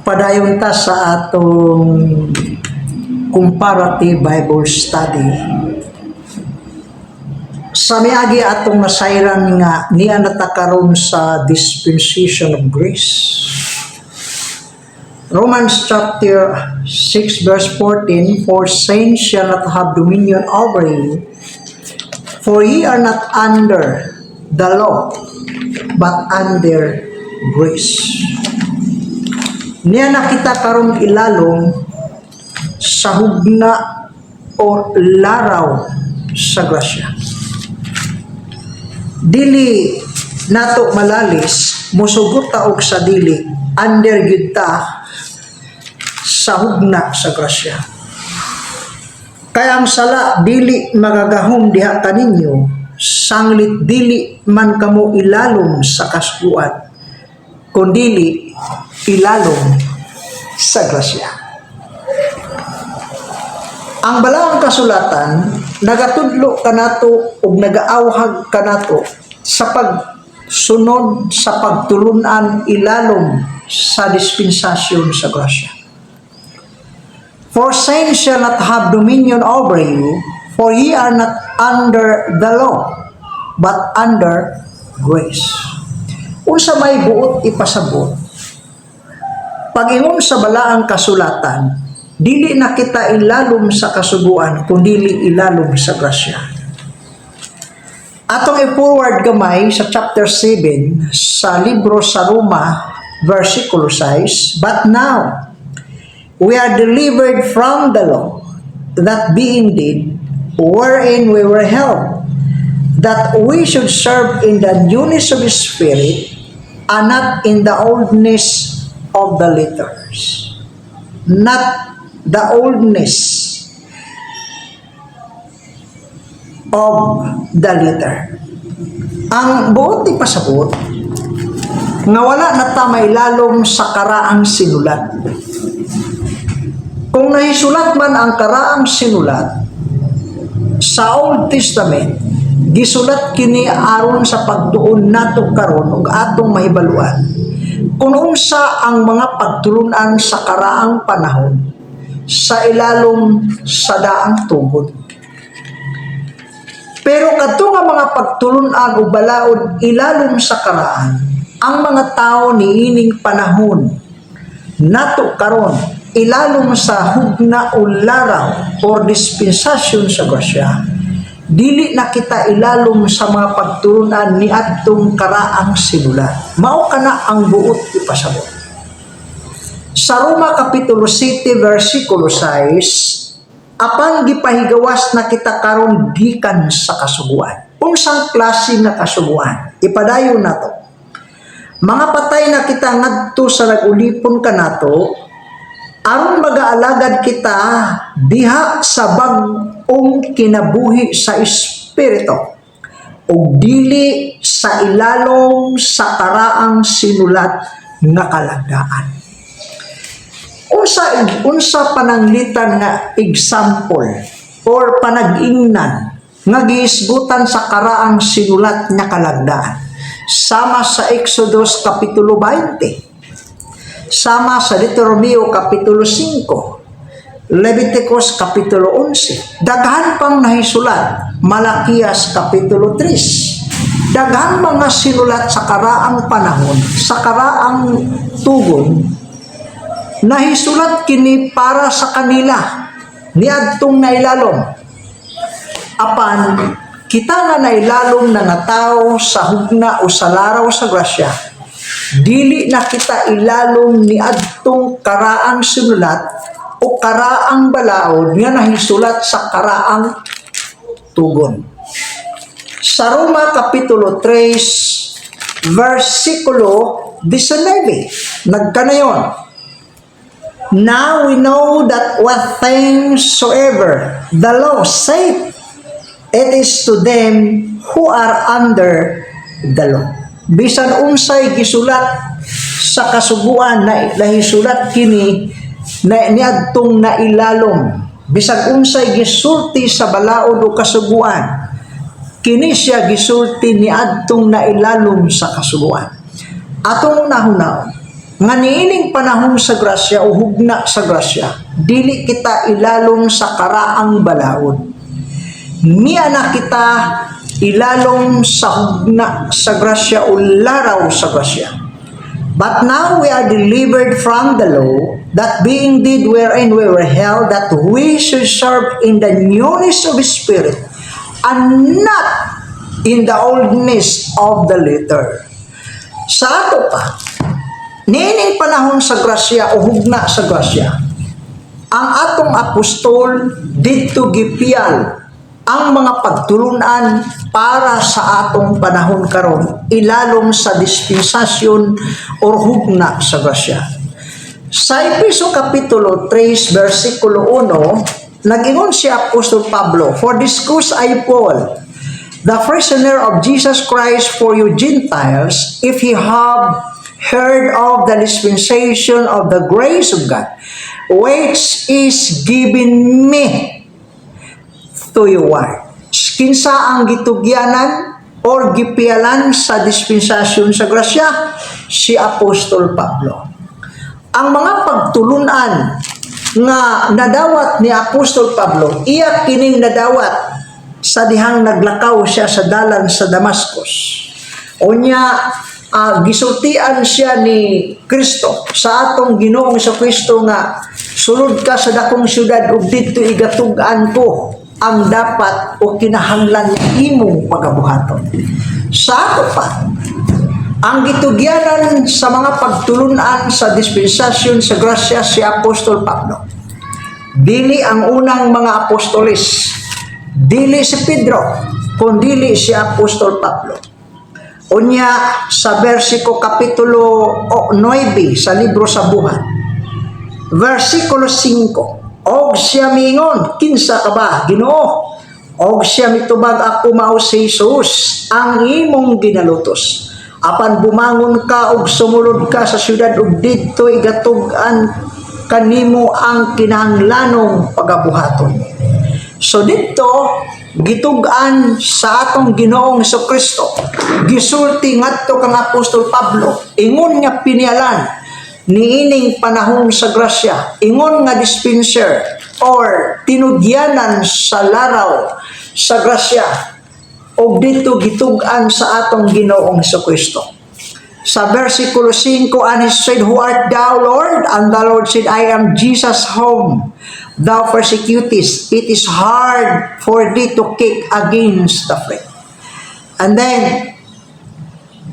Padayon ta sa atong comparative Bible study. Sa miagi atong nasayran nga niya natakaroon sa dispensation of grace. Romans chapter 6 verse 14, for saints shall not have dominion over you, for ye are not under the law, but under grace. Niya nakita karon ilalong sa hugna o laraw sa grasya. Dili nato malalis musugot ta og sa dili under gyud ta sa hugna sa grasya. Kaya ang sala dili magagahom diha kaninyo, sanglit dili man kamo ilalom sa kasuguan, kundili ilalom sa grasya. Ang balaang kasulatan nagatudlo kanato ug nagaawhag kanato sa pagsunod sa pagtulunan ilalom sa dispensasyon sa grasya. For saints shall not have dominion over you, for ye are not under the law, but under grace. Unsa may buot ipasabot, pag-ingon sa balaang kasulatan, dili na kita ilalom sa kasuguan, kundili ilalom sa grasya. Atong i-forward gamay sa chapter 7 sa libro sa Roma, versikulo 6, but now, we are delivered from the law, that being dead, wherein we were held, that we should serve in the newness of the Spirit, and not in the oldness of the letters. Not the oldness of the letter. Ang buot ipasabot, nga wala na ta mailalom sa karaang sinulat. Kung nahisulat man ang karaang sinulat sa Old Testament, gisulat kini aron sa pagtuon nato karon ug atong mahibaluan kung unsa ang mga pagtulunan sa karaang panahon sa ilalom sa daang tugod. Pero kadto nga mga pagtulunan ug balaod ilalom sa karaan, ang mga tao niining panahon nato karon ilalom sa hugna o laraw or dispensasyon sa grasya, dili na kita ilalom sa mga pagturunan ni adtong karaang sinulat. Mao kana ang buot ipasabot. Sa Roma kapitulo 7 versikulo 6, apan gipahigawas na kita karon gikan sa kasuguan. Unsang klase nga kasuguan? Ipadayon nato. Mga patay na kita ngadto sa nagulipon kanato, aron mag-aalagad kita diha sa bag-ong kinabuhi sa espiritu ug dili sa ilalom sa karaang sinulat nga kalagdaan. Unsa pananglitan nga example or panag-ingnan nga giisgutan sa karaang sinulat nga kalagdaan, sama sa Exodus kapitulo 20, sama sa Deuteronomio kapitulo 5, Leviticus kapitulo 11. Daghan pang nahisulat, Malakias kapitulo 3. Daghan mga sinulat sa karaang panahon, sa karaang tugon, nahisulat kini para sa kanila, niadtong nailalom. Apan, kita nga nailalom na nga tao sa hugna o sa laraw sa grasya, dili na kita ilalom ni adtong karaang sinulat o karaang balaod nga nahisulat sa karaang tugon. Sa Roma kapitulo 3 versikulo 19, nagkanayon, now we know that what things soever the law saith, it is to them who are under the law. Bisan unsay gisulat sa kasuguan na nahisulat kini na niadtong nailalom, bisag unsay gisulti sa balaod o kasuguan, kini siya gisulti niadtong nailalom sa kasuguan. Atong nahunaw, nga niining panahon sa grasya o hugna sa grasya, dili kita ilalom sa karaang balaod. Niya na kita ilalom sa hugna sa grasya o laraw sa grasya. But now we are delivered from the law, that being dead wherein we were held, that we should serve in the newness of the Spirit, and not in the oldness of the letter. Sa ato pa, niining panahon sa grasya o hugna sa grasya, ang atong apostol dito gipial ang mga pagtulunan para sa atong panahon karon, ilalom sa dispensasyon o hugna sa grasya. Sa Efeso Kapitulo 3, versikulo 1, nag-ingon si Apostol Pablo, "For this cause I, Paul, the prisoner of Jesus Christ for you Gentiles, if ye have heard of the dispensation of the grace of God, which is given me to you word." Kinsa ang gitugyanan or gipialan sa dispensasyon sa grasya? Si Apostol Pablo. Ang mga pagtulunan nga nadawat ni Apostol Pablo, iya kining nadawat sa dihang naglakaw siya sa dalan sa Damascus. Unya, gisultian siya ni Kristo sa atong Ginoong sa Kristo nga, "Sulod ka sa dakong syudad ug didto igatugan ko ang dapat o kinahanglan ni imong pagabuhaton." Sa ato pa, ang gitugyanan sa mga pagtulunan sa dispensasyon sa grasya si Apostol Pablo. Dili ang unang mga apostoles, dili si Pedro, kundi si Apostol Pablo. Unya sa versikulo kapitulo 9 sa libro sa Buhat, versikulo 5, "Og siya mingon, kinsa ka ba, Ginoo? Og siya mitubag, ako mao si Jesus, ang imong ginalutos. Apan bumangon ka og sumulod ka sa syudad ug didto igatug-an kanimo ang kinahanglanong pagabuhaton." So dito gitug-an sa atong Ginoong Kristo, gisulti ngadto kang Apostol Pablo, ingon nga pinialan niining panahon sa grasya, ingon nga dispenser or tinugyanan sa laraw sa grasya, o dito gitug-an sa atong Ginoong Kristo. Sa versikulo 5, "And he said, Who art thou, Lord? And the Lord said, I am Jesus whom thou persecutest. It is hard for thee to kick against the faith." And then,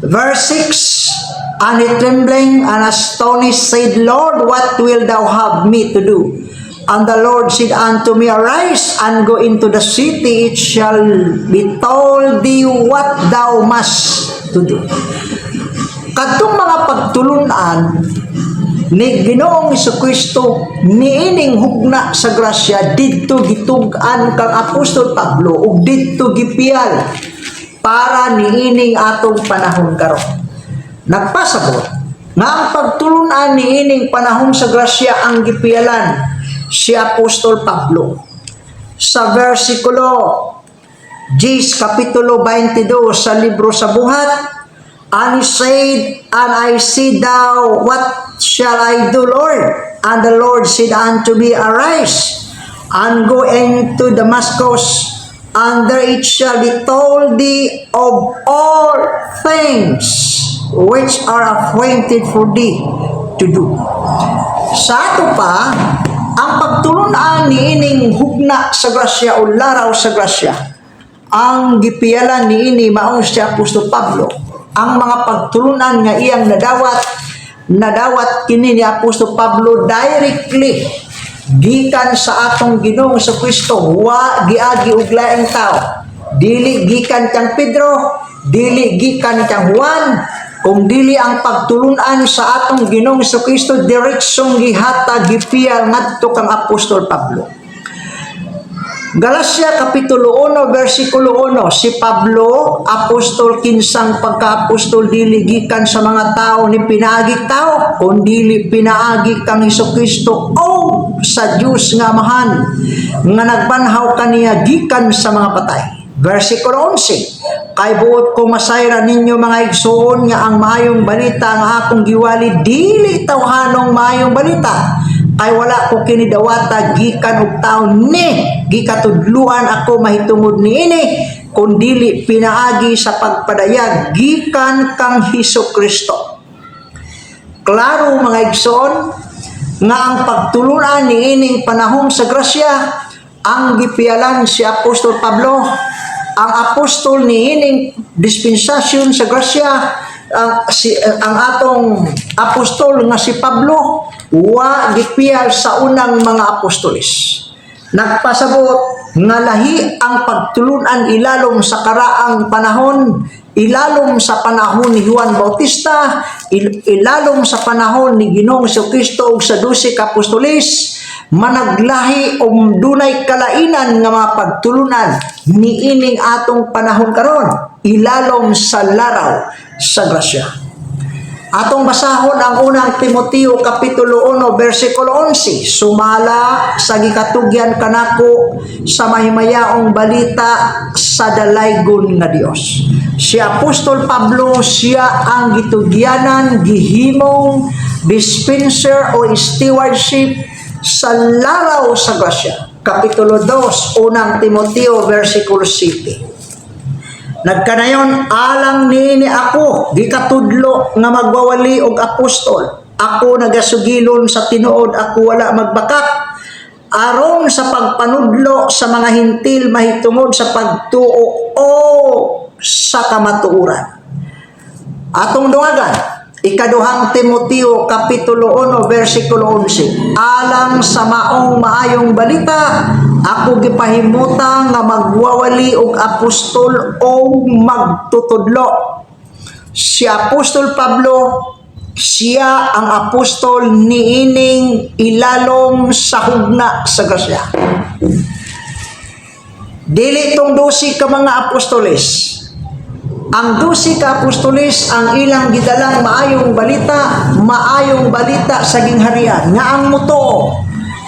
verse 6, "And he trembling and astonished said, Lord, what wilt thou have me to do? And the Lord said unto me, Arise and go into the city, it shall be told thee what thou must to do." Kadtong mga pagtulunan ni Ginoong Kristo niining hugna sa grasya, didto gitug-an kang Apostol Pablo ug didto gipial para niining atong panahon karon. Nagpasabot nga ang pagtulunan niining panahon sa grasya ang gipialan si Apostol Pablo. Sa versikulo 10 kapitulo 22 sa libro sa Buhat, "And he said, And I said, Thou, what shall I do, Lord? And the Lord said unto me, Arise, and go into Damascus, and there it shall be told thee of all things which are appointed for thee to do." Sa ato pa, ang pagtulunan niining hugna sa grasya o laraw sa grasya, ang gipialan niini mao si Apostol Pablo. Ang mga pagtulunan nga iyang nadawat kini ni Apostol Pablo directly gikan sa atong Ginoong sa Kristo, wa giagi og laing tao. Dili gikan kang Pedro, dili gikan kang Juan, kung dili ang pagtulunan sa atong Ginoong sa Kristo diretsong gihatag gipial ngadto kang Apostol Pablo. Galacia Kapitulo 1, versikulo 1, si Pablo, apostol kinsang pagka-apostol, dili gikan sa mga tao ni pinaagi tao, kundi pinaagi kang Kristo o sa Dios nga Amahan, nga nagbanhaw kaniya gikan sa mga patay. Versikulo 11, Kay buot ko masayra ninyo mga igsoon nga ang maayong balita nga akong giwali dili tawhanong maayong balita. Kay wala ko kinidawata gikan og taon ni gikatudluan ako mahitungod niini kundili pinaagi sa pagpadayag gikan kang Hesukristo. Klaro mga igsoon nga ang pagtulunan niining panahon sa grasya ang gipialan si Apostol Pablo. Ang apostol niining dispensasyon sa grasya ang atong apostol nga si Pablo wa gipial sa unang mga apostoles. Nagpasabot nga lahi ang pagtulunan ilalom sa karaang panahon, ilalom sa panahon ni Juan Bautista, ilalom sa panahon ni Ginoong Jesucristo ug sa 12 ka apostoles, managlahi dunay kalainan nga mga pagtulunan niining atong panahon karon, ilalom sa laraw sa grasya. Atong basahon ang unang Timoteo kapitulo 1 bersikulo 11. Sumala sa gikatugyan kanako sa mahimayaong balita sa dalaygon nga Dios. Si Apostol Pablo siya ang gitugyanan gihimong dispenser o stewardship sa laraw sa grasya. Kapitulo 2 unang Timoteo bersikulo 7. Nagkanayon alang niini ako gikatudlo nga magwawali og apostol. Ako nagasugilon sa tinuod ako wala magbakak aron sa pagpanudlo sa mga hintil mahitungod sa pagtuo o sa kamatuoran. Atong dungagan ikaduhang Timoteo kapitulo 1 bersikulo 11. Alang sa maong maayong balita ako gipahimutan nga magwawali og apostol o magtutudlo. Si Apostol Pablo siya ang apostol niining ilalom sa hugna sa grasya. Dili tong 12 ka mga apostoles. Ang 12 ka apostoles ang ilang gidalang maayong balita sa gingharian nga ang muto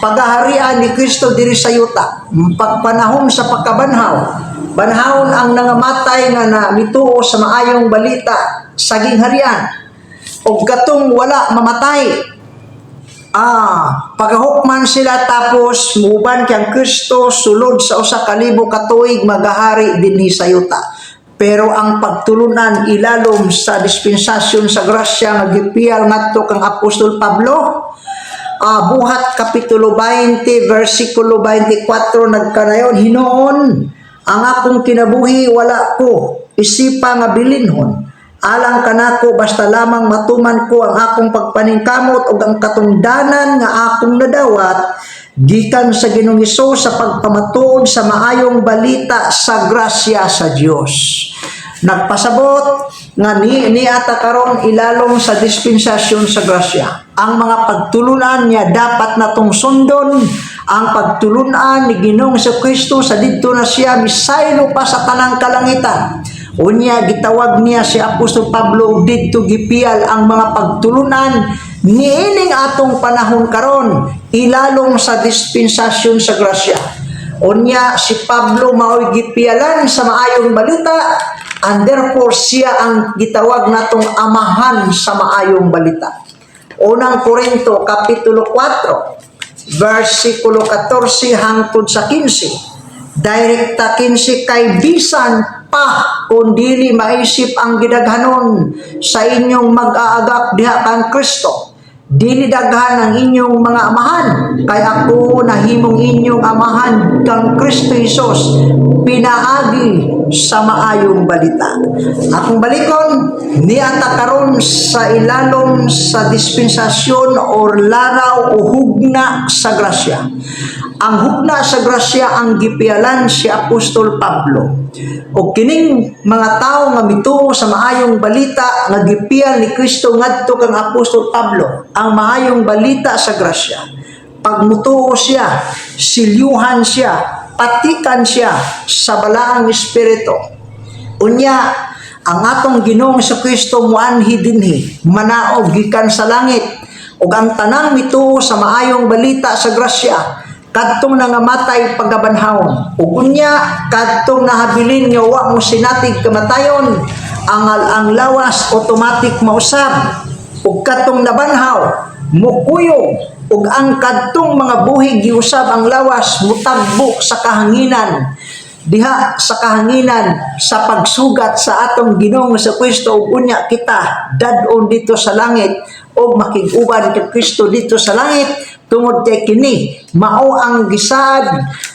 pagaharian ni Kristo diri sa yuta, pagpanahon sa pagkabanhaw, banhawon ang nangamatay nga namituo sa maayong balita sa gingharian, o katong wala mamatay. Pagahukman sila tapos muban kay ang Kristo sulod sa usa ka libo ka tuig magahari dinhi sa yuta. Pero ang pagtulunan ilalom sa dispensasyon sa grasya nga gipial ngadto kang Apostol Pablo, buhat kapitulo 20 bersikulo 24 nagkanayon, hinoon ang akong kinabuhi wala ko isipa nga bilinhon alang kanako basta lamang matuman ko ang akong pagpaningkamot ug ang katungdanan nga akong nadawat gikan sa Ginoong Hesus sa pagpamatuod sa maayong balita sa grasya sa Dios. Nagpasabot nga niata karon ilalom sa dispensasyon sa grasya. Ang mga pagtulunan niya dapat natong sundon ang pagtulunan ni Ginoong Jesucristo sa didto na siya misaylo pa sa tanang kalangitan. Unya gitawag niya si Apostol Pablo didto gipial ang mga pagtulunan niining atong panahon karon ilalom sa dispensasyon sa grasya. Unya si Pablo mao'y gipialan sa maayong balita and therefore siya ang gitawag natong amahan sa maayong balita. Unang Korinto kapitulo 4 bersikulo 14 hangtod sa 15. Direkta 15 kay bisan pa kung dili maisip ang gidaghanon sa inyong mag-aagap diha kang Kristo. Dili daghan ang inyong mga amahan, kay ako nahimong inyong amahan kang Kristo Jesus, pinaagi sa maayong balita. Akong balikon, niata karon sa ilalom sa dispensasyon or laraw o hugna sa grasya. Ang hugna sa grasya ang gipialan si Apostol Pablo. O kining mga tao nga mituo sa maayong balita nga gipial ni Kristo ngadto kang Apostol Pablo, ang maayong balita sa grasya. Pagmutuo siya, silyuhan siya, patikan siya sa balaang espiritu. Unya, ang atong Ginoong Jesucristo muanhi dinhi, manaog gikan sa langit, ug ang tanang mituo sa maayong balita sa grasya kadtong nangamatay pagabanhawon. Ug unya kadtong nahabilin nga wa mo sinatig kamatayon, ang lawas automatic mausab. Ug kadtong nabanhaw mukuyog, ug ang kadtong mga buhig giusab ang lawas mutagbo sa kahanginan. Diha sa kahanginan sa pagsugat sa atong Ginoong sa Kristo, ug unya kita dadon dito sa langit ug makig-uban kay Kristo dito sa langit. Tungod kay kini mao ang gisaad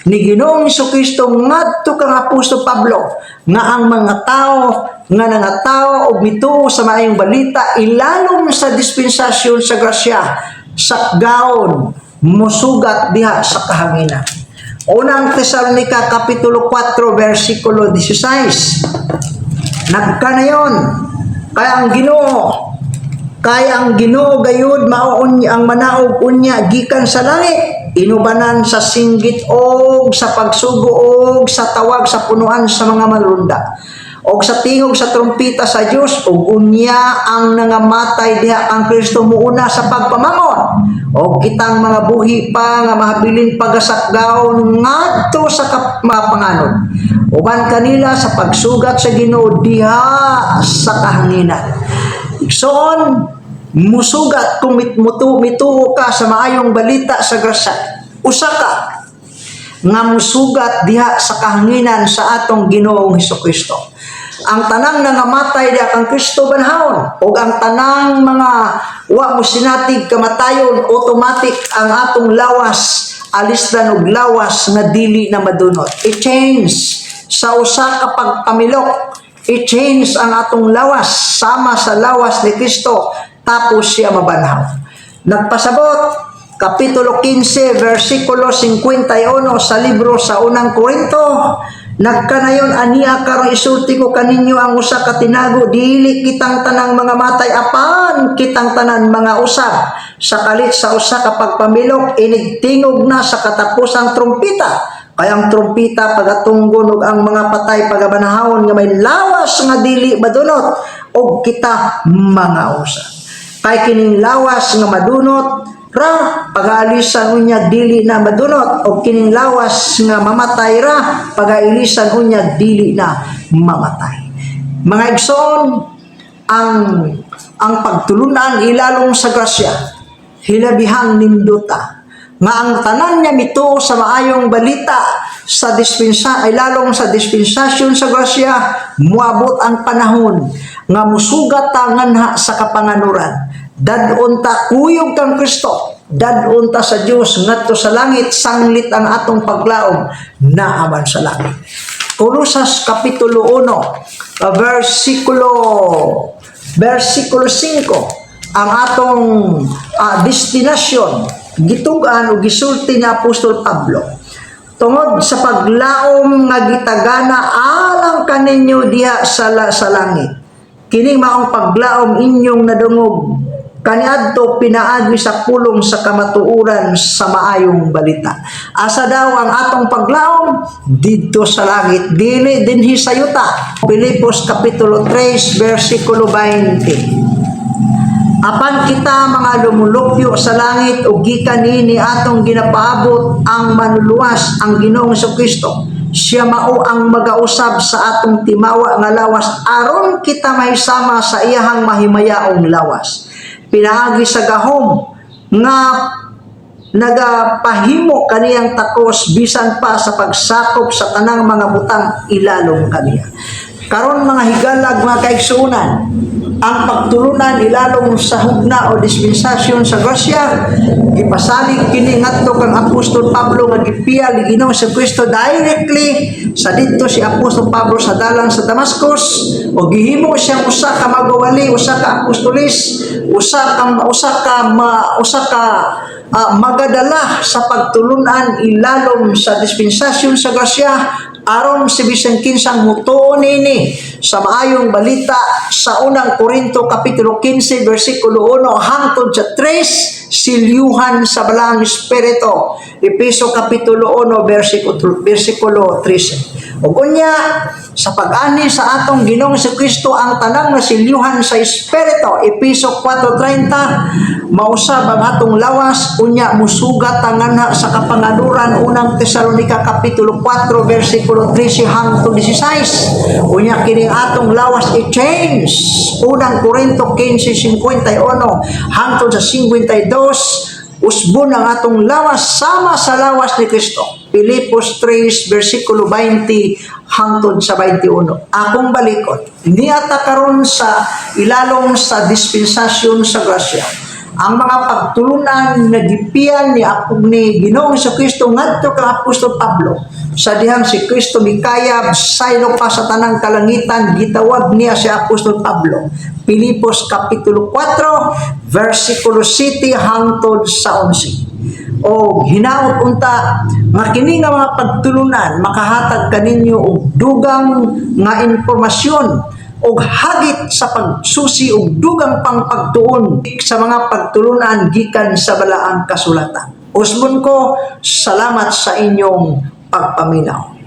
ni Ginoong Kristo ngadto kang Apostol Pablo nga ang mga tao nga nangatao og mituo sa maayong balita ilalom sa dispensasyon sa grasya sa gaon mosugat diha sa kahanginan. Unang Tesalonica kapitulo 4 versikulo 16. Nagkanayon kay ang Ginoo gayud mao ang manaog unya gikan sa langit, inubanan sa singgit og sa pagsugo og sa tawag sa punuan sa mga malunda og sa tingog sa trumpeta sa Dios, ug unya ang nangamatay diha ang Kristo muuna sa pagpamangon, og kitang mga buhi pa nga mahabilin pagasakgaon ngadto sa mapanganon uban kanila sa pagsugat sa Ginoo diha sa kahanginan. Igsoon, musugat kung mituo ka sa maayong balita sa grasya. Usa ka nga musugat diha sa kahanginan sa atong Ginoong Hesukristo. Ang tanang nangamatay diha kang Kristo banhawon, ug ang tanang mga wa mo sinatig kamatayon, automatic ang atong lawas alisdan og lawas nga dili na madunot. I-change sa usa ka pagpamilok. I-change ang atong lawas sama sa lawas ni Kristo, tapos siya mabanhaw. Nagpasabot kapitulo 15 versikulo 51 sa libro sa unang Korinto, nagkanayon aniya karon isulti ko kaninyo ang usa ka tinago, dili kitang tanang mga matay apan kitang tanan mga usab sa kalit sa usa ka pagpamilok, inigtingog na sa katapusang trumpeta. Kay ang trumpeta pagatunggon ug ang mga patay pagabanahon nga may lawas nga dili madunot, og kita mga usab. Kay kining lawas nga madunot ra pagaalisan unya dili na madunot, og kining lawas nga mamatay ra pagailisan unya dili na mamatay. Mga igsoon, ang pagtulunan ilalong sa grasya hilabihang ninduta nga ang tanan niya mituo sa maayong balita sa ilalong sa dispensasyon sa grasya, muabot ang panahon nga musugat ta nganha sa kapanganuran. Dadon ta kuyog kang Kristo, dadon ta sa Dios ngadto sa langit, sanglit ang atong paglaom naaman sa langit. Kolosas kapitulo 1 versikulo 5, ang atong destinasyon gitugan o gisulti ni Apostol Pablo tungod sa paglaom nga gitagana alang kaninyo diha sa langit. Kini maong paglaom inyong nadungog kaniadto pinaagi sa pulong sa kamatuoran sa maayong balita. Asa daw ang atong paglaom? Dito sa langit, dili dinhi sa yuta. Pilipos kapitulo 3 versikulo 20. Apan kita mga lumulupyo sa langit ug gikan niini atong ginapaabot ang manuluwas ang Ginoong Kristo. Siya mao ang magausab sa atong timawa nga lawas aron kita mahisama sa iyahang mahimayaong lawas. Pinaagi sa gahom nga nagapahimo kaniyang takos bisan pa sa pagsakop sa tanang mga butang ilalong kaniya. Karon mga higalag, mga kaigsuunan, ang pagtulunan ilalong sa hugna o dispensasyon sa grasya ipasalig kini ngadto kang Apostol Pablo nga gipiya ni Ginoong Kristo directly sa didto si Apostol Pablo sa dalan sa Damascus, o gihimo siyang usa ka magawali, usa ka apostolis, usa ka magadala sa pagtulunan ilalom sa dispensasyon sa grasya aron si bisan kinsang mutuon nini sa maayong balita sa unang Korinto kapitulo 15 versikulo 1 hangtod sa 3 silyuhan sa balang espiritu. Efeso kapitulo 1 versikulo 13. Ug unya sa pag-ani sa atong Ginoong Kristo ang tanang nasilyuhan sa Espiritu. Episo 4:30, mausab ang atong lawas, unya musugat ang anha sa kapanganuran. Unang Tesalonika Kapitulo 4, versikulo 13 hangtod 16. Unya kining atong lawas i-change. Unang Korinto 15:51 hangtod sa 52, usbon ang atong lawas sama sa lawas ni Kristo. Pilipos 3, versikulo 20 hangtod sa 21. Akong balikot, niata karon sa ilalom sa dispensasyon sa grasya. Ang mga pagtulunan na gipian ni Ginoong Kristo ngadto kang Apostol Pablo, sa dihang si Kristo mikayab saylo pa sa tanang kalangitan, gitawag niya si Apostol Pablo. Pilipos Kapitulo 4, versikulo 7 hangtod sa 11. O hinaot unta nga kini nga mga pagtulunan makahatag kaninyo og dugang nga impormasyon og hagit sa pagsusi og dugang pang pagtuon sa mga pagtulunan gikan sa balaang kasulatan. Usbon ko, salamat sa inyong pagpaminaw.